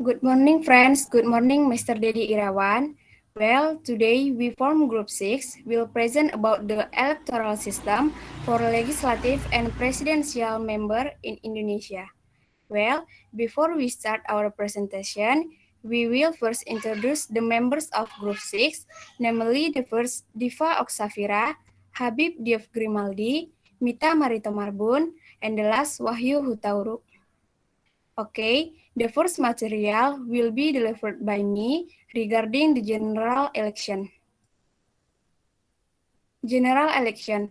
Good morning, friends. Good morning, Mr. Dedi Irawan. Well, today we form Group 6 will present about the electoral system for legislative and presidential member in Indonesia. Well, before we start our presentation, we will first introduce the members of Group 6, namely the first Diva Oksafira, Habib Diouf Grimaldi, Mita Marito Marbun, and the last Wahyu Hutauru. Okay, the first material will be delivered by me regarding the general election. General election.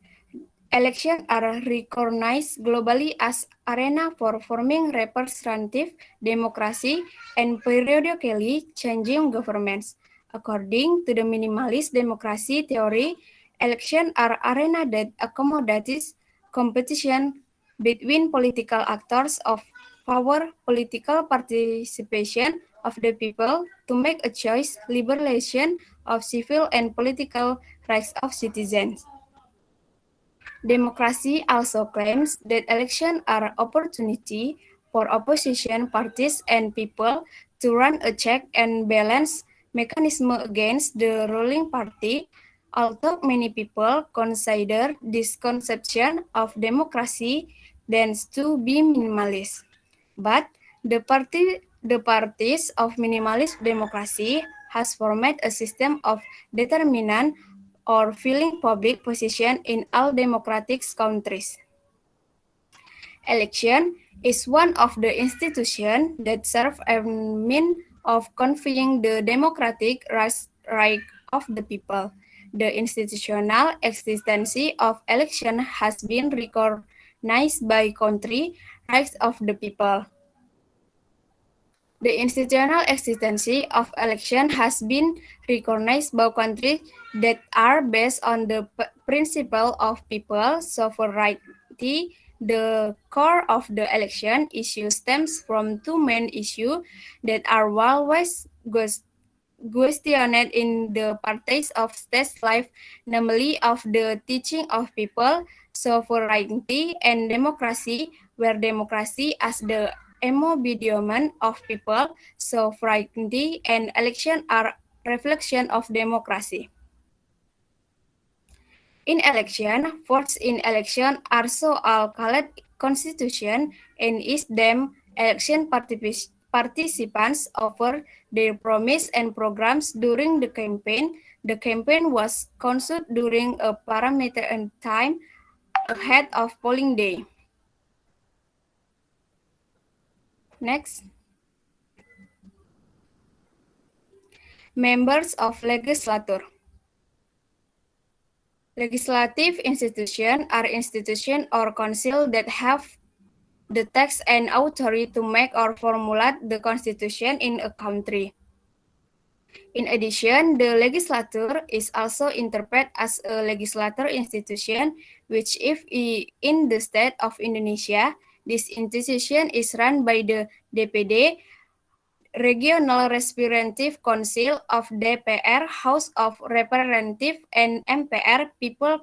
Elections are recognized globally as arena for forming representative democracy and periodically changing governments. According to the minimalist democracy theory, elections are arena that accommodates competition between political actors of power, political participation of the people to make a choice, liberation of civil and political rights of citizens. Democracy also claims that elections are opportunity for opposition parties and people to run a check and balance mechanism against the ruling party, although many people consider this conception of democracy tends to be minimalist. But the parties of minimalist democracy has formed a system of determinant or filling public position in all democratic countries. Election is one of the institutions that serve as a means of conveying the democratic right of the people. The institutional existence of election has been recognized by country rights of the people. The institutional existence of election has been recognized by countries that are based on the principle of people sovereignty. The core of the election issue stems from two main issues that are always questioned in the parties of state life, namely of the teaching of people, sovereignty, and democracy, where democracy as the embodiment of people, sovereignty, and election are reflection of democracy. In election, votes in election are so all called constitution and is them election participants offer their promise and programs during the campaign. The campaign was consulted during a parameter and time ahead of polling day. Next. Members of legislature. Legislative institutions are institutions or council that have the text and authority to make or formulate the constitution in a country. In addition, the legislature is also interpreted as a legislative institution, which if in the state of Indonesia, this institution is run by the DPD, Regional Representative Council of DPR, House of Representatives, and MPR, People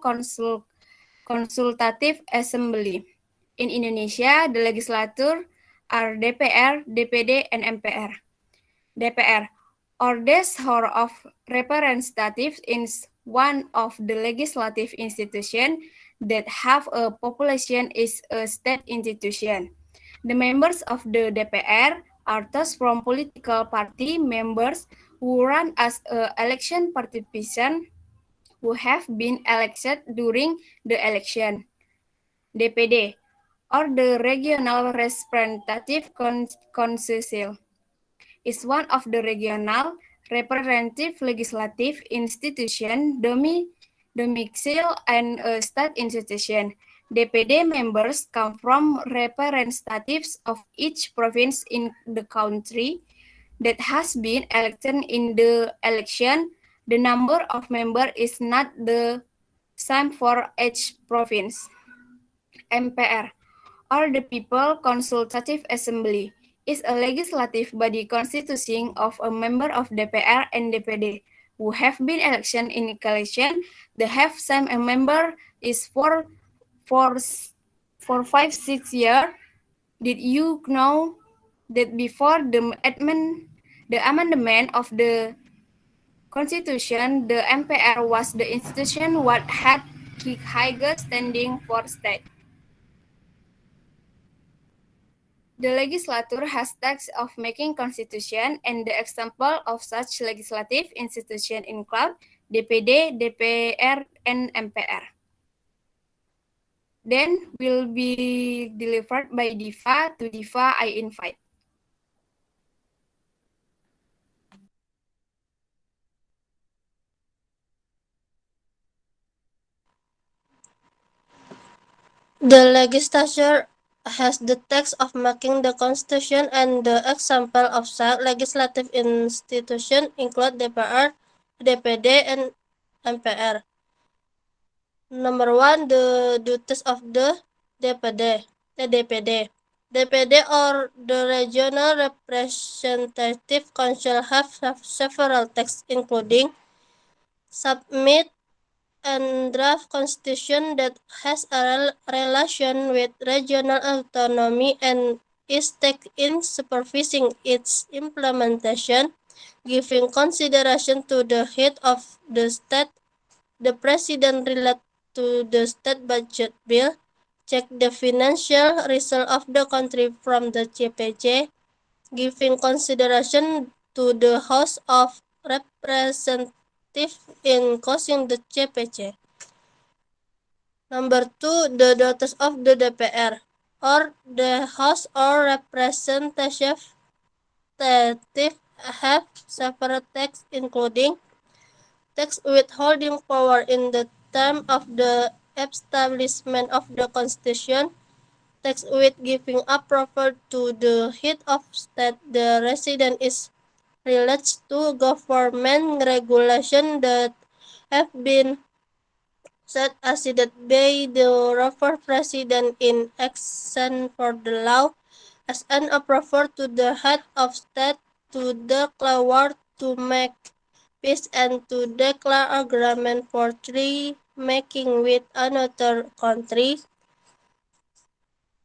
Consultative Assembly. In Indonesia, the legislature are DPR, DPD, and MPR. DPR, or House of Representatives, is one of the legislative institutions that have a population is a state institution. The members of the DPR are those from political party members who run as election participants who have been elected during the election. DPD, or the Regional Representative Council, is one of the regional representative legislative institution domicile and a state institution. DPD members come from representatives of each province in the country that has been elected in the election. The number of members is not the same for each province. MPR, or the People Consultative Assembly, is a legislative body consisting of a member of DPR and DPD who have been elected in election. The have same a member is for 5-6 years. Did you know that before the amendment of the Constitution, the MPR was the institution what had higher standing for state. The legislature has task of making constitution, and the example of such legislative institution include DPD, DPR, and MPR. Then will be delivered by Diva. To Diva, I invite. The legislature has the task of making the constitution, and the example of such legislative institution include DPR, DPD, and MPR. Number one, the duties of the DPD. DPD or the regional representative council have several tasks including submit and draft constitution that has a relation with regional autonomy and is taken in supervising its implementation, giving consideration to the head of the state, the president relate to the state budget bill, check the financial result of the country from the CPC, giving consideration to the House of Representatives in causing the CPC. Number two, the duties of the DPR or the House or Representative have separate texts including tax withholding power in the term of the establishment of the Constitution, tax with giving approval to the head of state. The resident is relates to government regulation that have been set aside by the rover president in action for the law as an approval to the head of state to declare war, to make peace, and to declare agreement for treaty making with another country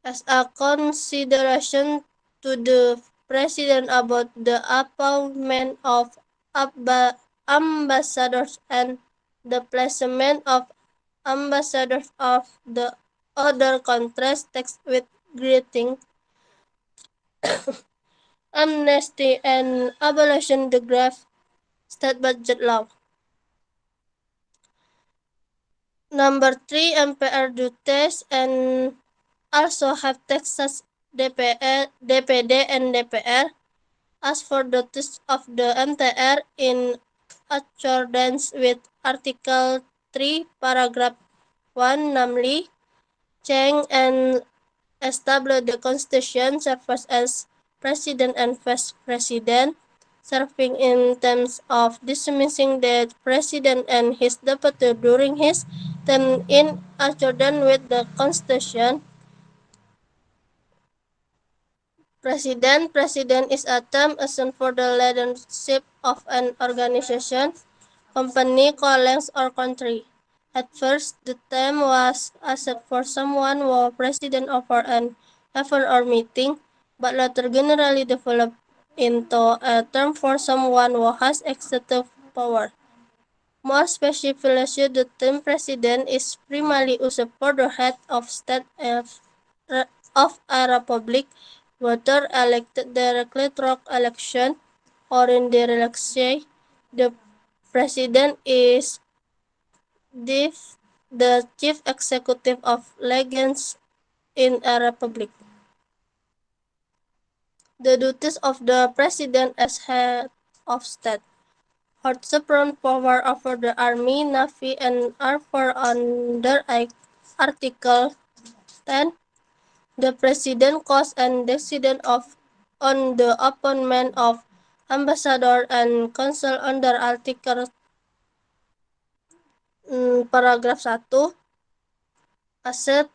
as a consideration to the president about the appointment of ambassadors and the placement of ambassadors of the other countries, text with greeting, amnesty, and abolition the draft state budget law. Number three, MPR duties and also have Texas DPD, and DPR. As for duties of the MTR in accordance with Article 3, Paragraph 1, namely, change and establish the Constitution, serves as President and Vice President, serving in terms of dismissing the President and his deputy during his term in accordance with the Constitution. President is a term assigned for the leadership of an organization, company, college, or country. At first, the term was assigned for someone who was president of an event or meeting, but later generally developed into a term for someone who has executive power. More specifically, the term president is primarily used for the head of state of a republic, whether elected directly through election or indirectly. The president is the chief executive of legends in a republic. The duties of the president as head of state hold supreme power over the army, navy, and air force under Article 10. The president calls and decides on the appointment of ambassador and consul under Article paragraph 1, accept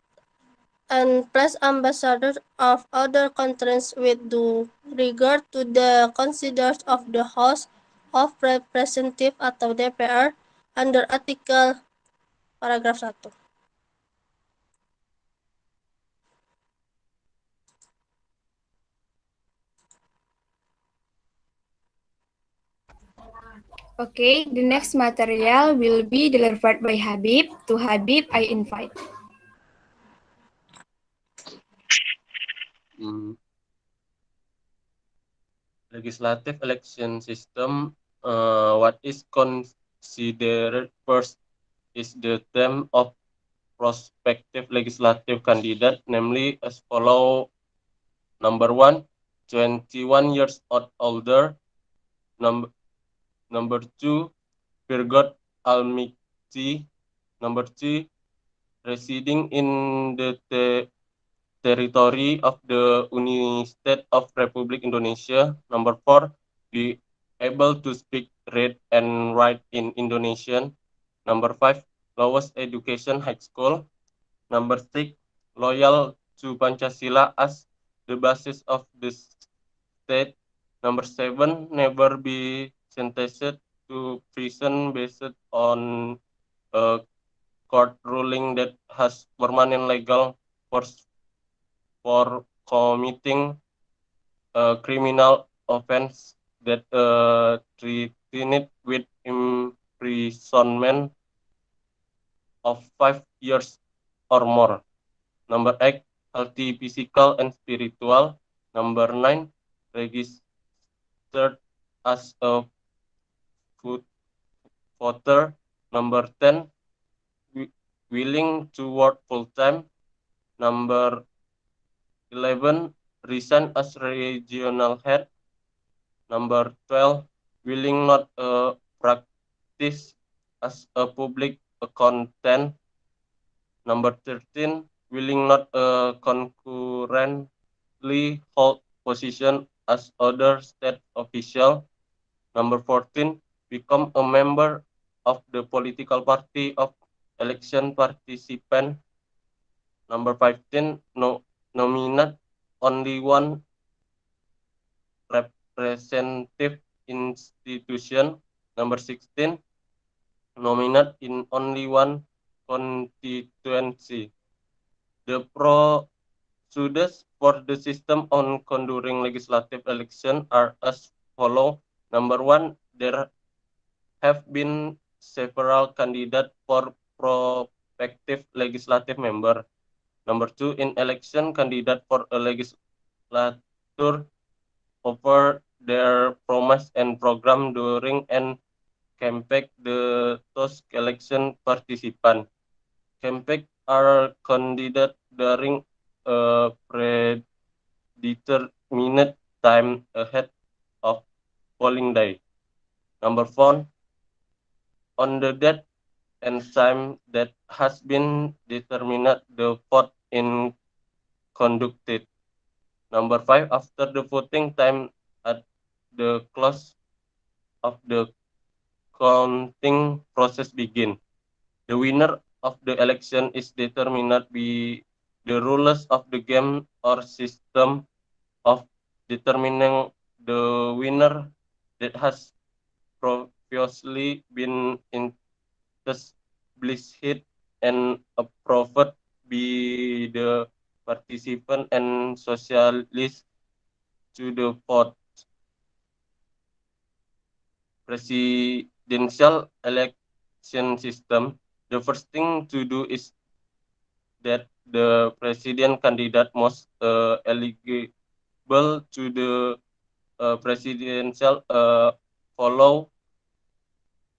and place ambassadors of other countries with due regard to the concerns of the House of Representatives atau DPR under Article paragraph 1. Okay, the next material will be delivered by Habib. To Habib, I invite. Legislative election system. What is considered first is the term of prospective legislative candidate, namely as follow: number one, 21 years or older; number two, Birgot Almikti; number three, residing in the territory of the Uni State of Republic Indonesia; number four, be able to speak, read, and write in Indonesian; number five, lowest education high school; number six, loyal to Pancasila as the basis of the state; number seven, never be sentenced to prison based on a court ruling that has permanent legal force for committing a criminal offense that threatened with imprisonment of 5 years or more. Number 8, healthy physical and spiritual. Number 9, registered as a voter. Number 10, willing to work full time. Number 11, resign as regional head. Number 12, willing not practice as a public accountant. Number 13, willing not concurrently hold position as other state official. Number 14, become a member of the political party of election participant. Number 15, nominate only one representative institution. Number 16, nominate in only one constituency. The procedures for the system on conducting legislative election are as follow. Number one, there have been several candidates for prospective legislative member. Number two, in election, candidate for a legislature over their promise and program during and campaign the those election participant. Campaign are conducted during a predetermined time ahead of polling day. Number four, on the date and time that has been determined, the vote in conducted. Number five, after the voting time at the close of the counting process begin. The winner of the election is determined by the rules of the game or system of determining the winner that has previously been established and approved by the participant and socialist to the vote. Presidential election system, the first thing to do is that the president candidate must eligible to the presidential follow.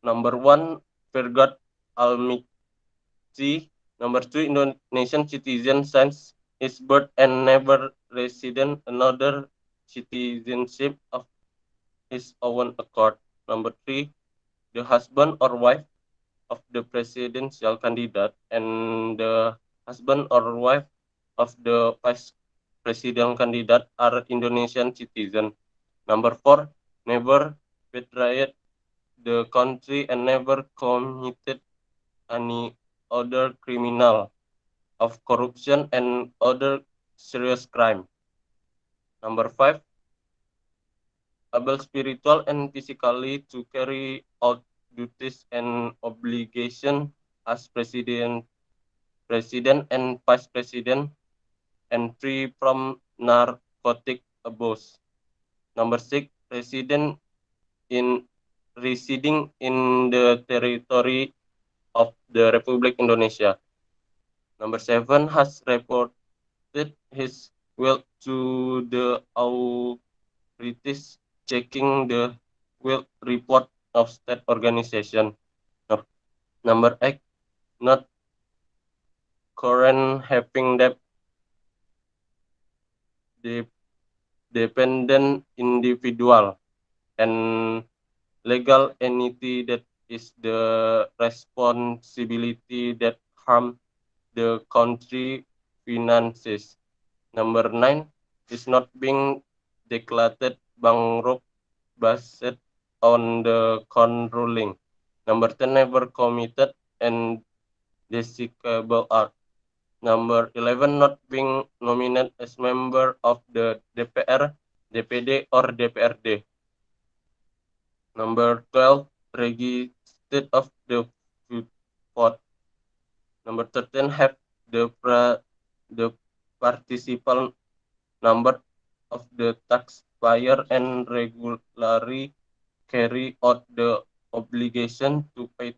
Number one, Fergat Almikti. Number two, Indonesian citizen signs his birth and never resident another citizenship of his own accord. Number three, the husband or wife of the presidential candidate and the husband or wife of the vice presidential candidate are Indonesian citizen. Number four, never betrayed the country and never committed any other criminal of corruption and other serious crime. Number five, able spiritual and physically to carry out duties and obligation as president and vice president, and free from narcotic abuse. Number six, resident in residing in the territory of the Republic Indonesia. Number 7 has reported his will to the authorities checking the will report of state organization. Number 8, not current having debt dependent individual and legal entity that is the responsibility that harm the country finances. Number 9 is not being declared bankrupt based on the controlling. Number 10 never committed and despicable act. Number 11 not being nominated as member of the DPR, DPD or DPRD. Number 12 registered of the vote. Number 13 have the participant number of the taxpayer and regularly carry out the obligation to pay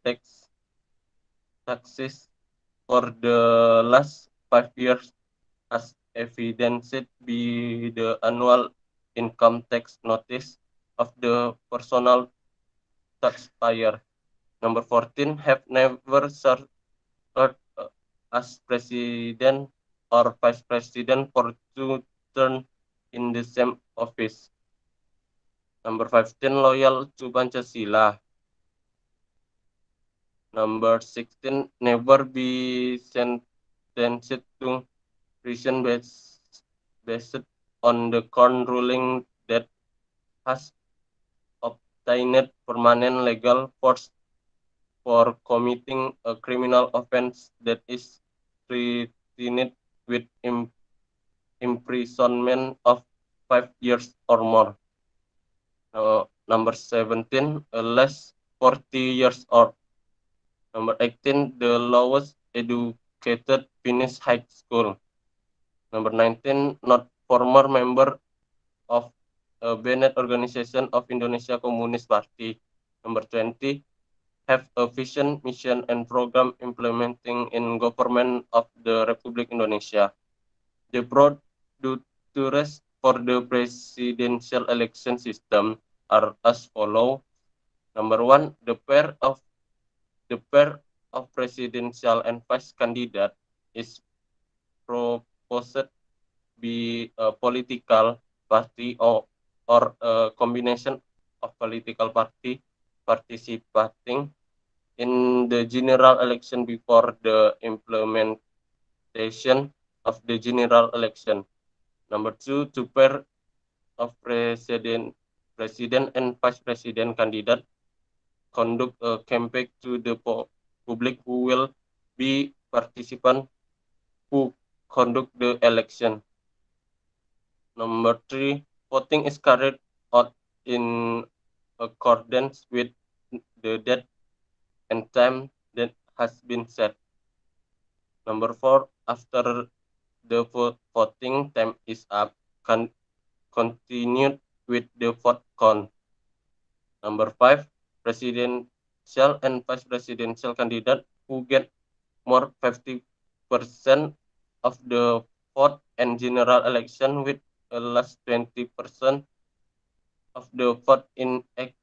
taxes for the last 5 years as evidenced by the annual income tax notice of the personal taxpayer. Number 14 have never served as president or vice president for 2 terms in the same office. Number 15 loyal to Pancasila. Number 16 never be sentenced to prison based on the court ruling that has obtained permanent legal force for committing a criminal offense that is threatened with imprisonment of 5 years or more. Number 17, less 40 years old. Number 18, the lowest educated finish high school. Number 19, not former member of a Bennett Organization of Indonesia Communist Party. Number 20, have a vision, mission, and program implementing in government of the Republic Indonesia. The broad duties for the presidential election system are as follow. Number 1, the pair of presidential and vice candidate is proposed be a political party or a combination of political party participating in the general election before the implementation of the general election. Number 2, to pair of president and vice president candidate conduct a campaign to the public who will be participant who conduct the election. Number 3, voting is carried out in accordance with the date and time that has been set. Number 4, after the voting time is up, continued with the vote count. Number 5, presidential and vice presidential candidate who get more 50% of the vote and general election with a last 20% of the vote in a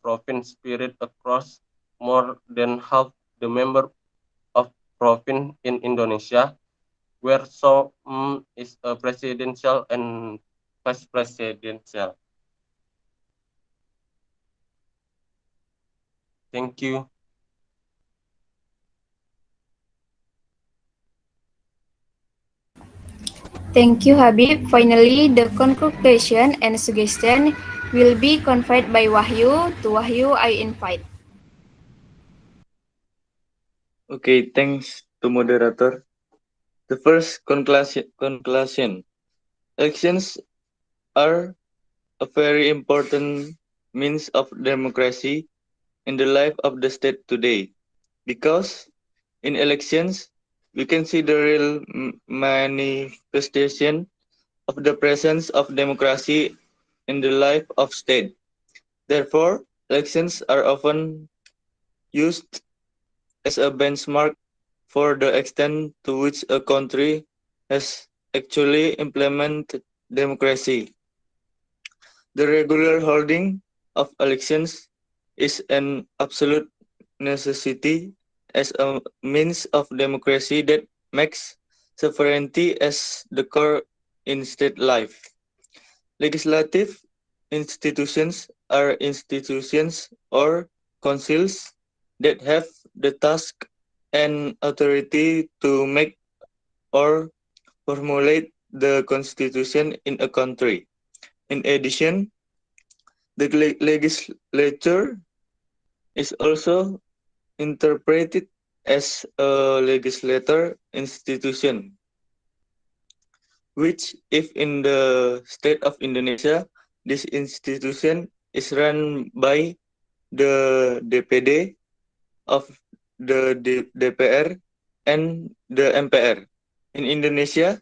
province spirit across more than half the member of province in Indonesia, where some is a presidential and vice presidential. Thank you. Thank you, Habib. Finally, the conclusion and suggestion will be conveyed by Wahyu. To Wahyu, I invite. Okay, thanks to moderator. The first conclusion. Elections are a very important means of democracy in the life of the state today, because in elections we can see the real manifestation of the presence of democracy in the life of state. Therefore, Elections are often used as a benchmark for the extent to which a country has actually implemented democracy. The regular holding of elections is an absolute necessity as a means of democracy that makes sovereignty as the core in state life. Legislative institutions are institutions or councils that have the task and authority to make or formulate the constitution in a country. In addition, the legislature is also interpreted as a legislator institution, which if in the state of Indonesia, this institution is run by the DPD of the DPR and the MPR. In Indonesia,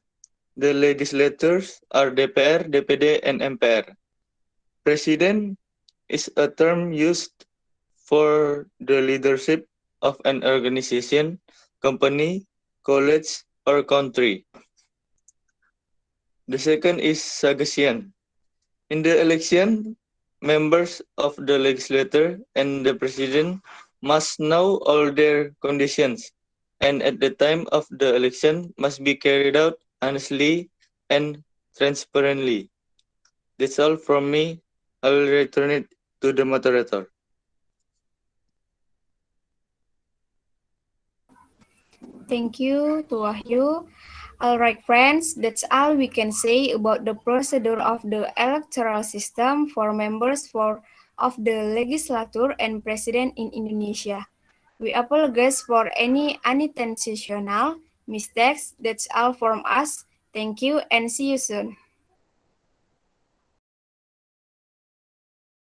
the legislators are DPR, DPD, and MPR. President is a term used for the leadership of an organization, company, college, or country. The second is suggestion. In the election, members of the legislature and the president must know all their conditions, and at the time of the election must be carried out honestly and transparently. That's all from me. I will return it to the moderator. Thank you to Wahyu. Alright friends, that's all we can say about the procedure of the electoral system for members of the legislature and president in Indonesia. We apologize for any unintentional mistakes. That's all from us. Thank you and see you soon.